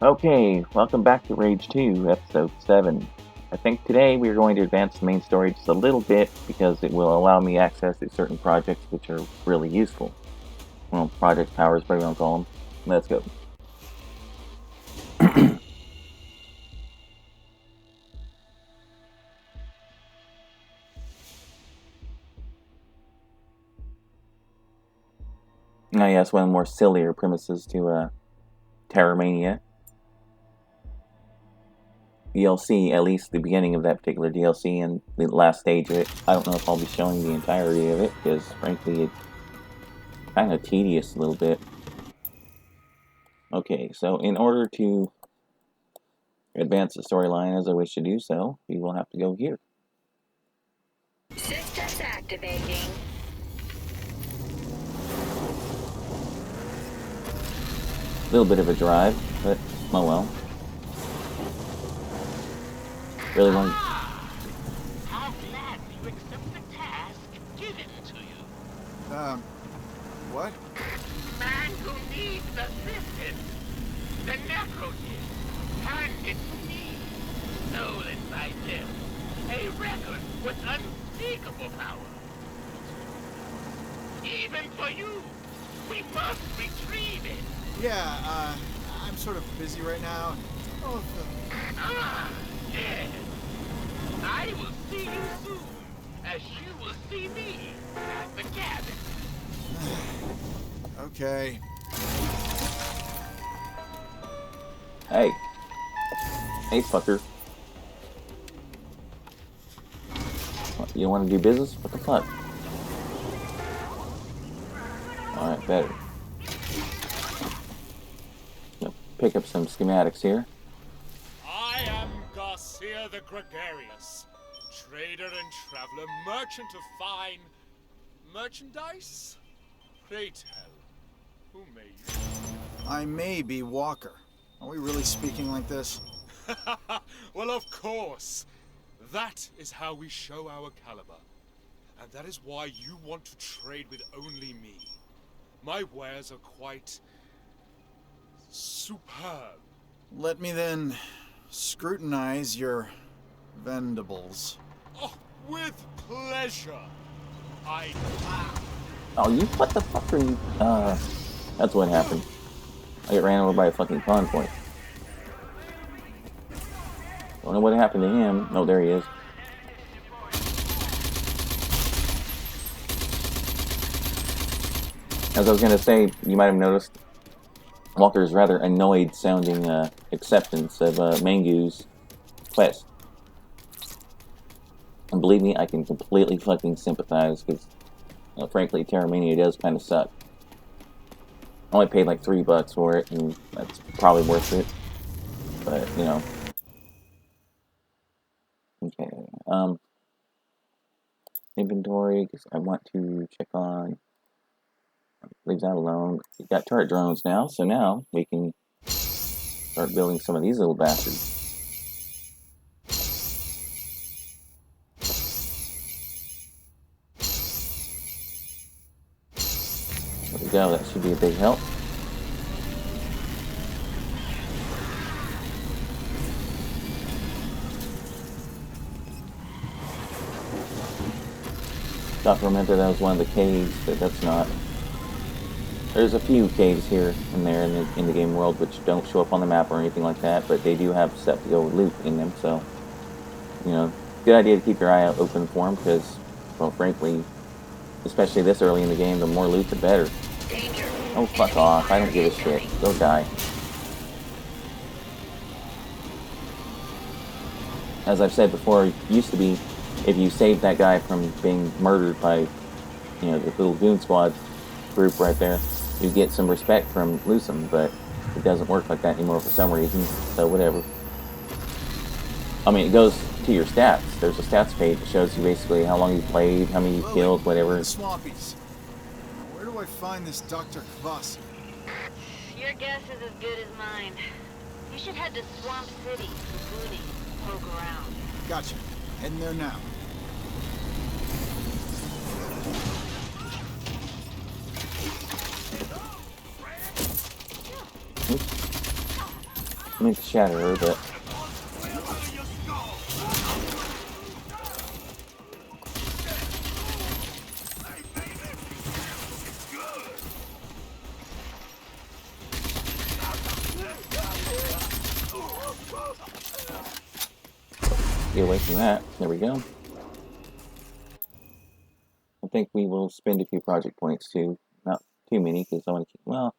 Okay, welcome back to Rage 2, Episode 7. I think today we are going to advance the main story just a little bit because it will allow me access to certain projects which are really useful. Well, projects, powers, whatever you want to call them. Let's go. Oh yes, one of the more sillier premises to Terra Mania. DLC, at least the beginning of that particular DLC and the last stage of it. I don't know if I'll be showing the entirety of it, because frankly it's kind of tedious a little bit. Okay, so in order to advance the storyline as I wish to do so, we will have to go here. Systems activating. A little bit of a drive, but oh well. Really want. How glad you accept the task given to you. What? Man who needs assistance. The necrotist turned its knee, stolen by them. A record with unspeakable power. Even for you, we must retrieve it. Yeah, I'm sort of busy right now. Oh, Ah, yes. I will see you soon, as you will see me at the cabin. okay. Hey. Hey, fucker. What, you want to do business? What the fuck? Alright, better. Pick up some schematics here. I am Kvasir the Gregarious, trader and traveler, merchant of fine merchandise? Pray tell, who may you? I may be Walker. Are we really speaking like this? Well, of course. That is how we show our caliber. And that is why you want to trade with only me. My wares are quite superb. Let me then scrutinize your vendables. Oh, with pleasure. Oh, you what the fuck are you? That's what happened. I get ran over by a fucking convoy. Don't know what happened to him. Oh, there he is. As I was gonna say, you might have noticed Walker's rather annoyed sounding acceptance of Mangu's quest. And believe me, I can completely fucking sympathize because, frankly, Terra Mania does kind of suck. I only paid like $3 for it, and that's probably worth it. But, you know. Okay. Inventory, because I want to check on. Leave that alone. We've got turret drones now, so now we can start building some of these little bastards. There we go, that should be a big help. Thought for a minute that was one of the caves, but that's not. There's a few caves here and there in the game world which don't show up on the map or anything like that, but they do have stuff to go loot in them, so, you know, good idea to keep your eye out open for them, because, well, frankly, especially this early in the game, the more loot the better. Danger. Oh, fuck off, I don't give a shit. Go die. As I've said before, it used to be, if you saved that guy from being murdered by, you know, the little goon squad group right there, you get some respect from Lucem, but it doesn't work like that anymore for some reason, so whatever. I mean, it goes to your stats. There's a stats page that shows you basically how long you played, how many you killed, whatever. The Swampies. Where do I find this Dr. Kvasir? Your guess is as good as mine. You should head to Swamp City for booty. Poke around. Gotcha. Heading there now. Make shatter her, but get away from that. There we go. I think we will spend a few project points too. Not too many, because I want to keep, well...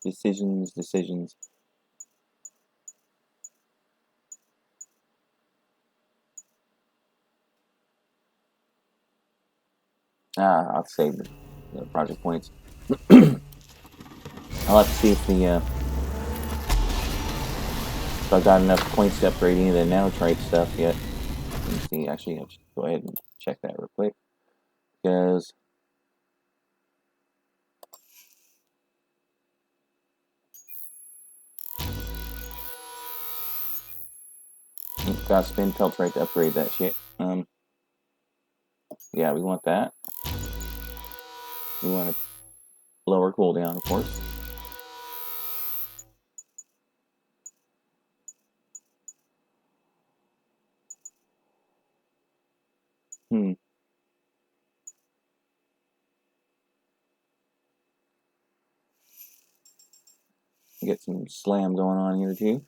Decisions. I'll save the project points. I'll have to see if if I've got enough points to upgrade any of the nanotrite stuff yet. Let me see, actually, I'll just go ahead and check that real quick. Because gotta spend peltrite to upgrade that shit. Yeah, we want that. We want a lower cooldown, of course. Get some slam going on here too.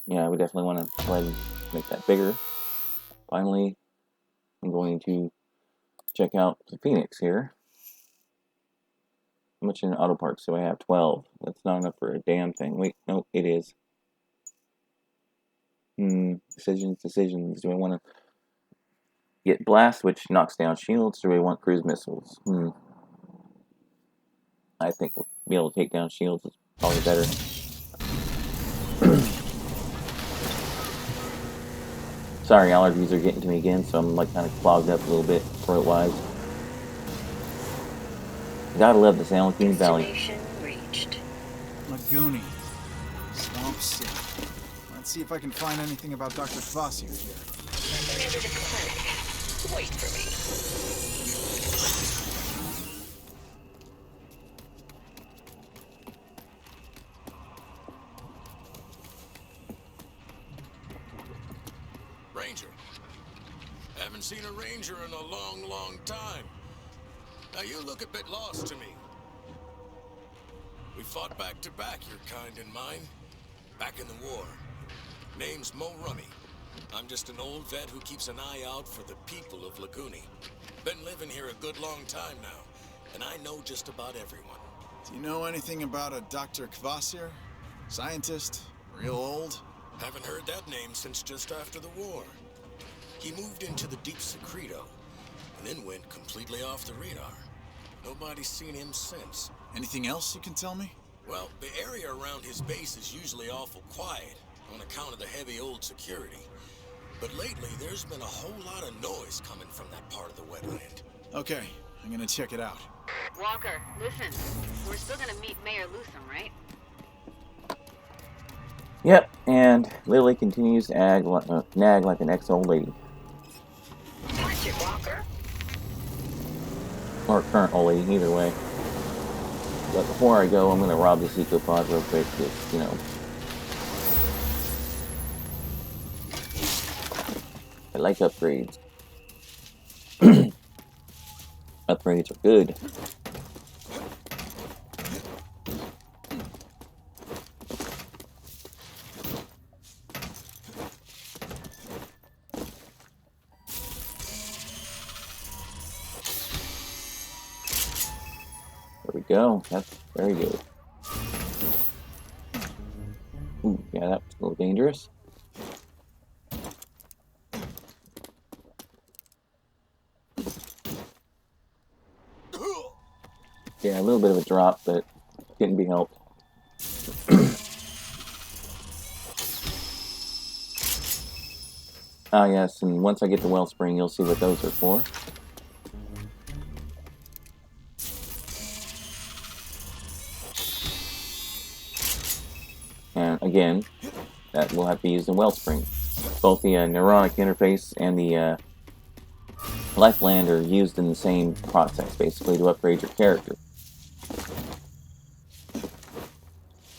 Yeah, we definitely want to go ahead and make that bigger. Finally, I'm going to check out the Phoenix here. How much in Autopark? So I have 12. That's not enough for a damn thing. Wait, no, it is. Decisions. Do I want to get blast, which knocks down shields, or do I want cruise missiles? I think we'll be able to take down shields is probably better. Sorry, allergies are getting to me again, so I'm like kind of clogged up a little bit throat-wise. Gotta love the San Joaquin Valley. Reached. Laguni. Swamp City. Let's see if I can find anything about Dr. Kvasir here. Enter the clinic. Wait for me. Ranger. Haven't seen a ranger in a long, long time. Now you look a bit lost to me. We fought back to back, your kind and mine. Back in the war. Name's Mo Rummy. I'm just an old vet who keeps an eye out for the people of Laguni. Been living here a good long time now, and I know just about everyone. Do you know anything about a Dr. Kvasir? Scientist? Real old? Haven't heard that name since just after the war. He moved into the deep secreto, and then went completely off the radar. Nobody's seen him since. Anything else you can tell me? Well, the area around his base is usually awful quiet, on account of the heavy old security. But lately, there's been a whole lot of noise coming from that part of the wetland. Okay, I'm gonna check it out. Walker, listen. We're still gonna meet Mayor Lusum, right? Yep, and Lily continues to nag like an ex-old lady. Watch it, Walker. Or current old lady, either way. But before I go, I'm going to rob this ecopod real quick, because, you know, I like upgrades. Upgrades are good. There we go. That's very good. Ooh, yeah, that was a little dangerous. Yeah, a little bit of a drop, but couldn't be helped. Ah, yes, and once I get the wellspring, you'll see what those are for. And again, that will have to use the wellspring. both the neuronic interface and the lifeland are used in the same process, basically, to upgrade your character.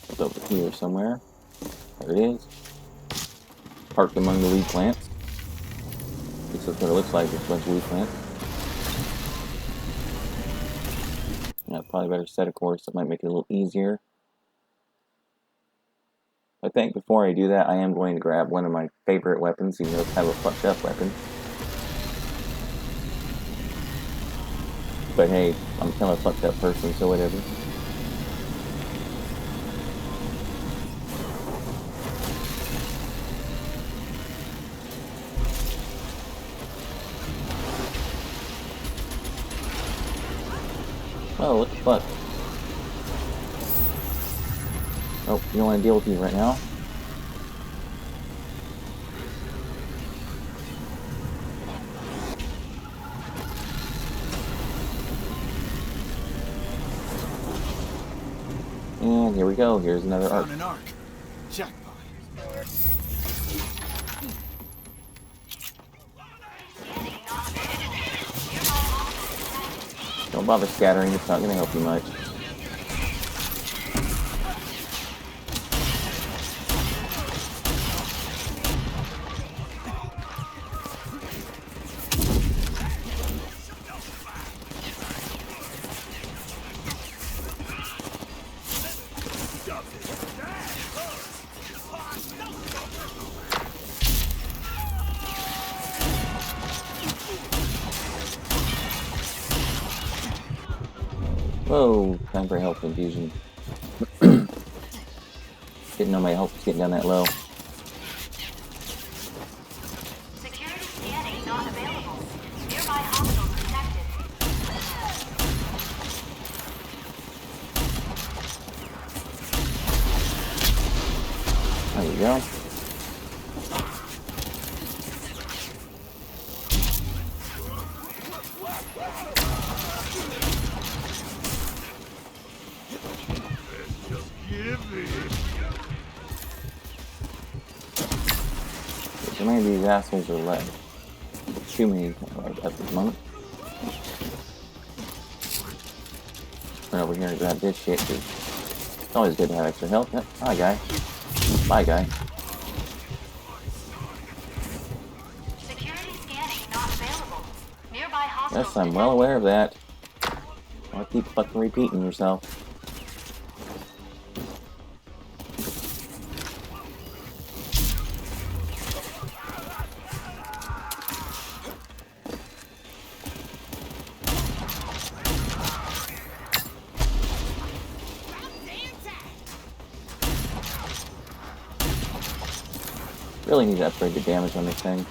It's over here somewhere. There it is. Parked among the weed plants. At least that's what it looks like. It's a bunch of weed plants. Yeah, probably better set a course. That might make it a little easier. I think before I do that, I am going to grab one of my favorite weapons, even though it's kind of a fucked up weapon. But hey, I'm kind of a fucked up person, so whatever. Oh, what the fuck? Oh, you don't want to deal with me right now? And here we go. Here's another arc. Found an arc. Jackpot. Don't bother scattering. It's not going to help you much. Whoa, time for health infusion. Didn't know my health was getting down that low. Security scanning not available. Nearby hospital detected. There you go. So many of these assholes are left. Too many right at this moment. Run over here and grab this shit, because it's always good to have extra health. Yep. Hi, guy. Bye, guy. Security scanning not available. Nearby hospital Yes, I'm well aware of that. I'll keep fucking repeating yourself. Really need to upgrade the damage on this thing.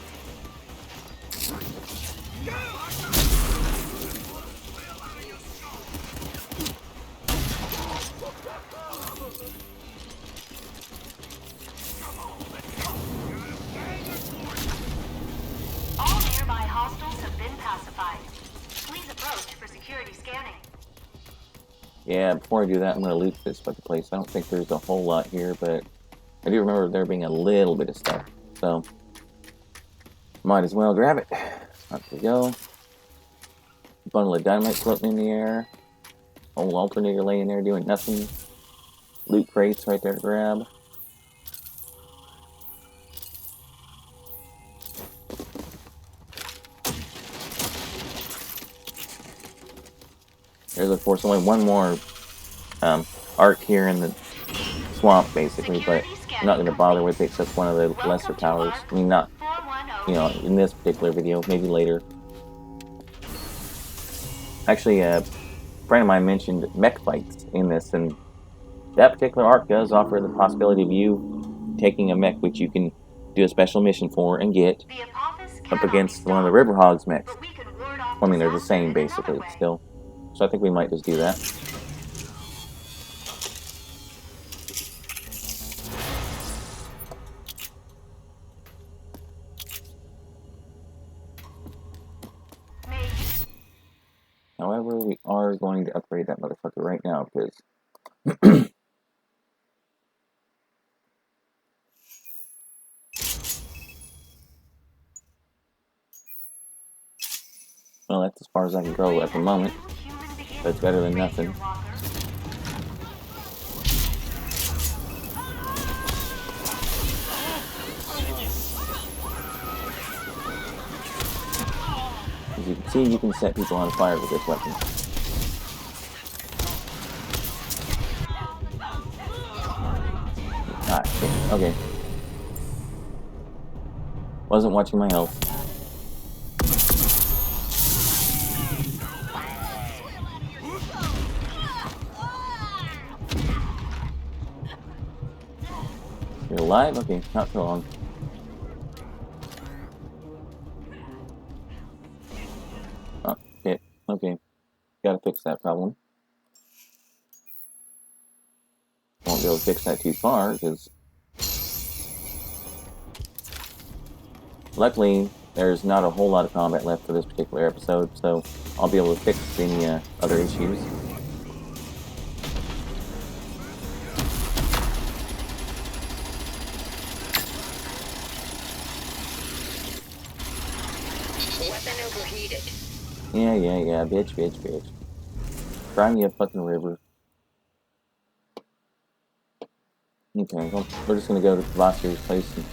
All nearby hostiles have been pacified. Please approach for security scanning. Yeah, before I do that, I'm going to loot this fucking place. I don't think there's a whole lot here, but I do remember there being a little bit of stuff. So, might as well grab it. Up we go. Bundle of dynamite floating in the air. Old alternator laying there doing nothing. Loot crates right there to grab. There's, of course, only one more arc here in the swamp, basically, but I'm not going to bother with it except one of the lesser powers. I mean, not, you know, in this particular video, maybe later. Actually, a friend of mine mentioned mech fights in this, and that particular arc does offer the possibility of you taking a mech which you can do a special mission for and get up against one of the Riverhog's mechs. I mean, they're the same, basically, still. So I think we might just do that. However, we are going to upgrade that motherfucker right now, because Well, that's as far as I can go at the moment. But it's better than nothing. As you can see, you can set people on fire with this weapon. Ah, shit. Okay. Wasn't watching my health. You're alive? Okay, not for long. Oh, shit. Okay. Gotta fix that problem. Won't be able to fix that too far, because... Luckily, there's not a whole lot of combat left for this particular episode, so I'll be able to fix any other issues. Weapon overheated. Yeah, bitch. Cry me a fucking river. Okay, well, we're just gonna go to Kvasir's place and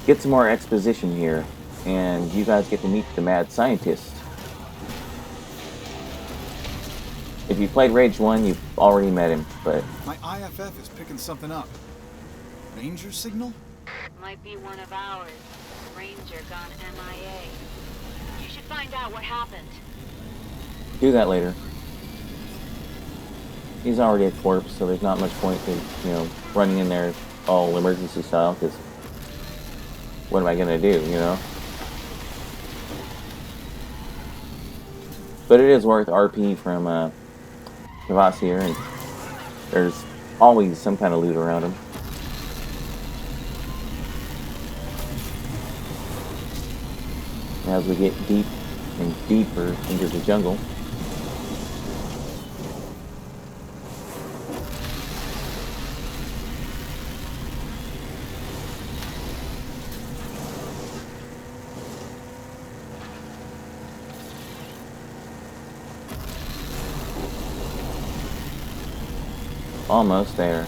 get some more exposition here, and you guys get to meet the mad scientist. If you played Rage 1, you've already met him, but... My IFF is picking something up. Ranger signal? Might be one of ours. Ranger gone MIA. You should find out what happened. do that later. He's already a corpse, so there's not much point to, running in there all emergency style, because what am I going to do, But it is worth RP from Kvasir, and there's always some kind of loot around him. As we get deep and deeper into the jungle, almost there.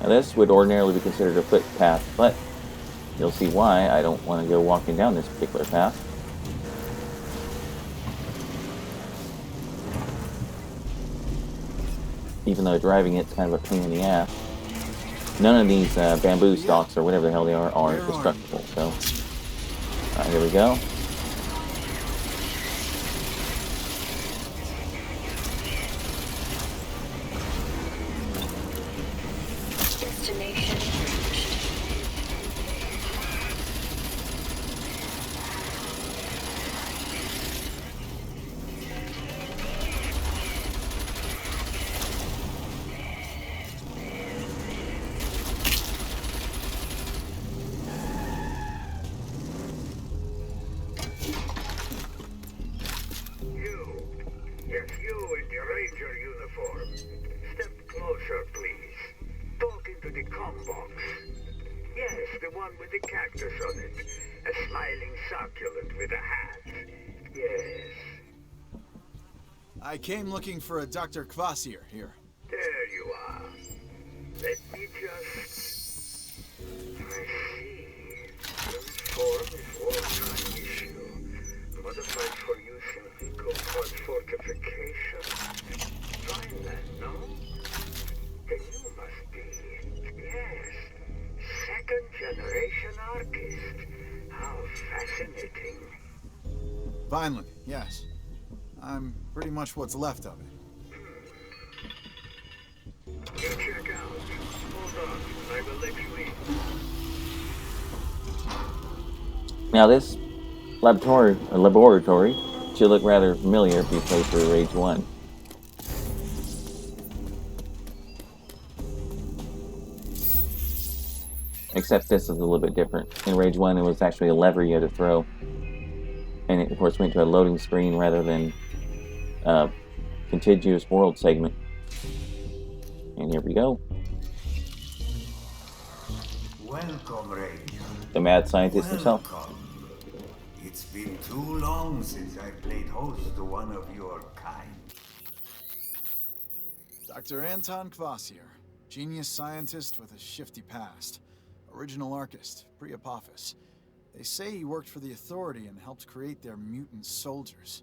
Now this would ordinarily be considered a footpath, but you'll see why I don't want to go walking down this particular path. Even though driving it's kind of a pain in the ass. None of these bamboo stalks, or whatever the hell they are destructible, so... Alright, here we go. Destination reached. Yes, you in the Ranger uniform. Step closer, please. Talk into the comm box. Yes, the one with the cactus on it. A smiling succulent with a hat. Yes. I came looking for a Dr. Kvasir here. There you are. Let me just... I see. Uniform is all-time issue. Modified for use in eco-pod fortification. Fine then, no? Then you must be... Yes. Second-generation archist. How fascinating. Vineland, yes. I'm pretty much what's left of it. You check out. Hold on. I will let you in. Now this laboratory should look rather familiar if you played through Rage 1. Except this is a little bit different. In Rage 1 it was actually a lever you had to throw. And it of course went to a loading screen rather than a contiguous world segment. And here we go. Welcome, Rage. The mad scientist himself. Welcome. It's been too long since I played host to one of your kind. Dr. Anton Kvasir, genius scientist with a shifty past. Original archist, pre-Apophis. They say he worked for the Authority and helped create their mutant soldiers.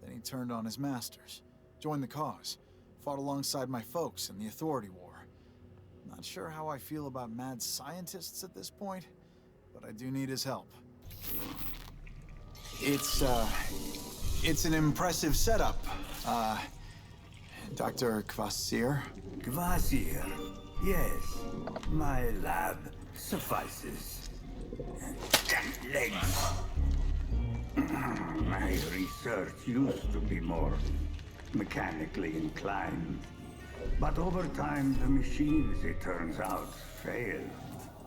Then he turned on his masters, joined the cause, fought alongside my folks in the Authority War. Not sure how I feel about mad scientists at this point, but I do need his help. It's an impressive setup. Dr. Kvasir? Kvasir. Yes, my lab suffices. Legs. My research used to be more mechanically inclined. But over time, the machines, it turns out, fail.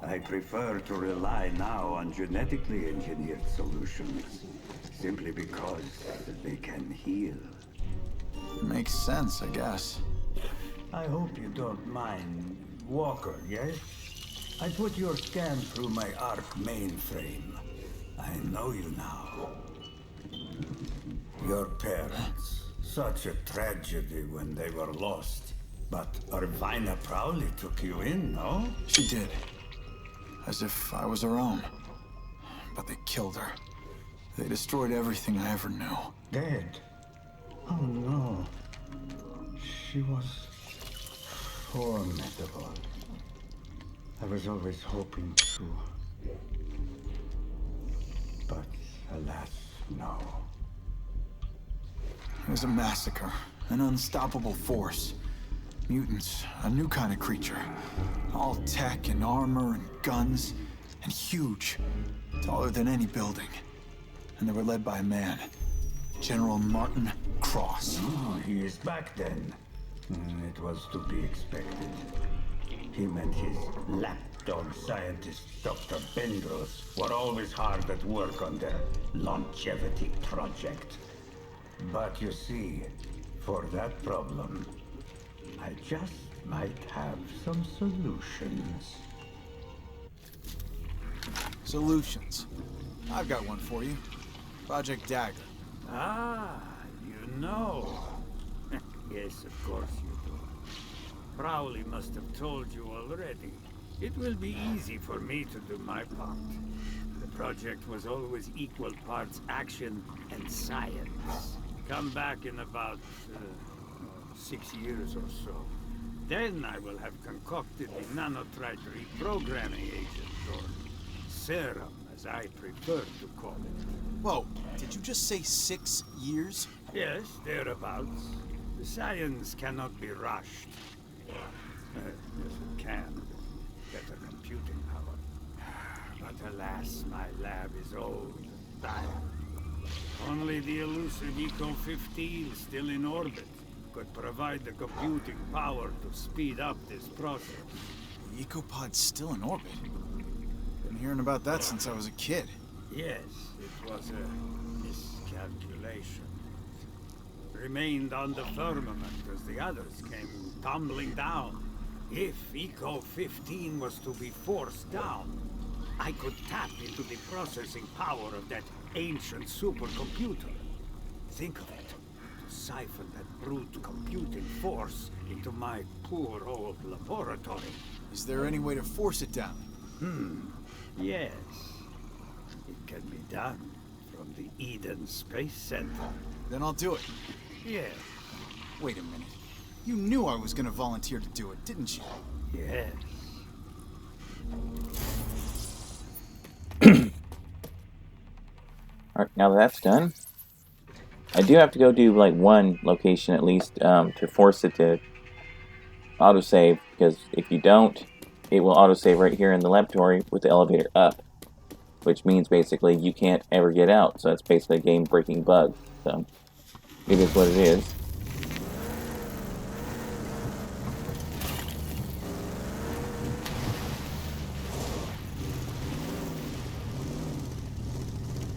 I prefer to rely now on genetically engineered solutions, simply because they can heal. Makes sense, I guess. I hope you don't mind. Walker, yes? I put your scan through my ARC mainframe. I know you now. Your parents. Such a tragedy when they were lost. But Irvina proudly took you in, no? She did. As if I was her own. But they killed her. They destroyed everything I ever knew. Dead? Oh no. She was formidable. I was always hoping to. But alas, no. It was a massacre. An unstoppable force. Mutants, a new kind of creature. All tech and armor and guns. And huge. Taller than any building. And they were led by a man. General Martin Cross. Oh, he is back then. It was to be expected. Him and his lapdog scientist, Dr. Bendros, were always hard at work on their longevity project. But you see, for that problem, I just might have some solutions. Solutions. I've got one for you. Project Dagger. Ah, you know. Yes, of course you do. Crowley must have told you already. It will be easy for me to do my part. The project was always equal parts action and science. Come back in about 6 years or so. Then I will have concocted the nanotrite reprogramming agent, or serum, as I prefer to call it. Whoa, did you just say 6 years? Yes, thereabouts. The science cannot be rushed. Yes, it can. Better computing power. But alas, my lab is old and dying. Only the elusive Eco-15 still in orbit could provide the computing power to speed up this process. The Ecopod's still in orbit. Been hearing about that since I was a kid. Yes, it was a miscalculation. Remained on the firmament as the others came tumbling down. If Eco-15 was to be forced down, I could tap into the processing power of that ancient supercomputer. Think of it. To siphon that brute computing force into my poor old laboratory. Is there any way to force it down? Yes. It can be done from the Eden Space Center. Then I'll do it. Yes. Wait a minute. You knew I was gonna volunteer to do it, didn't you? Yes. Alright, now that that's done, I do have to go do like one location at least to force it to autosave, because if you don't, it will autosave right here in the laboratory with the elevator up, which means basically you can't ever get out. So that's basically a game-breaking bug. So it is what it is.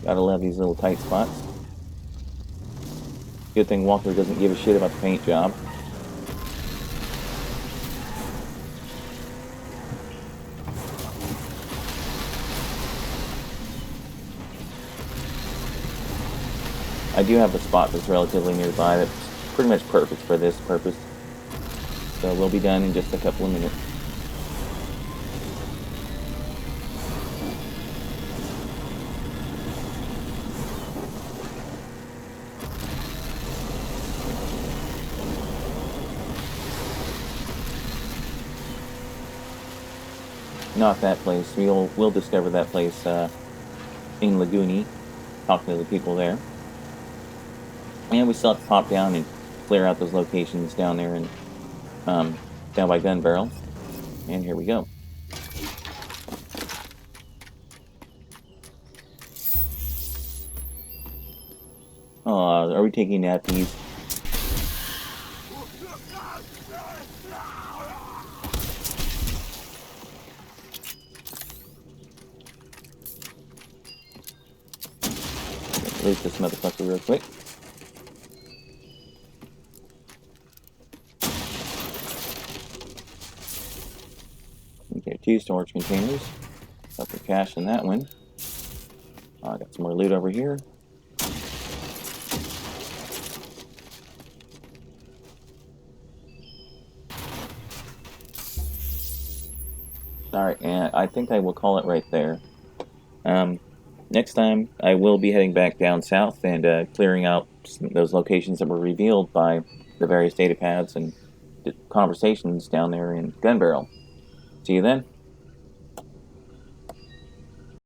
Gotta love these little tight spots. Good thing Walker doesn't give a shit about the paint job. I do have a spot that's relatively nearby that's pretty much perfect for this purpose. So we'll be done in just a couple of minutes. Not that place. We'll discover that place in Laguni, talking to the people there. And we still have to pop down and clear out those locations down there and down by Gun Barrel. And here we go. Are we taking nappies? Release this motherfucker real quick. Okay, 2 storage containers. Got the cash in that one. I got some more loot over here. Alright, and I think I will call it right there. Next time, I will be heading back down south and clearing out those locations that were revealed by the various data pads and conversations down there in Gun Barrel. See you then.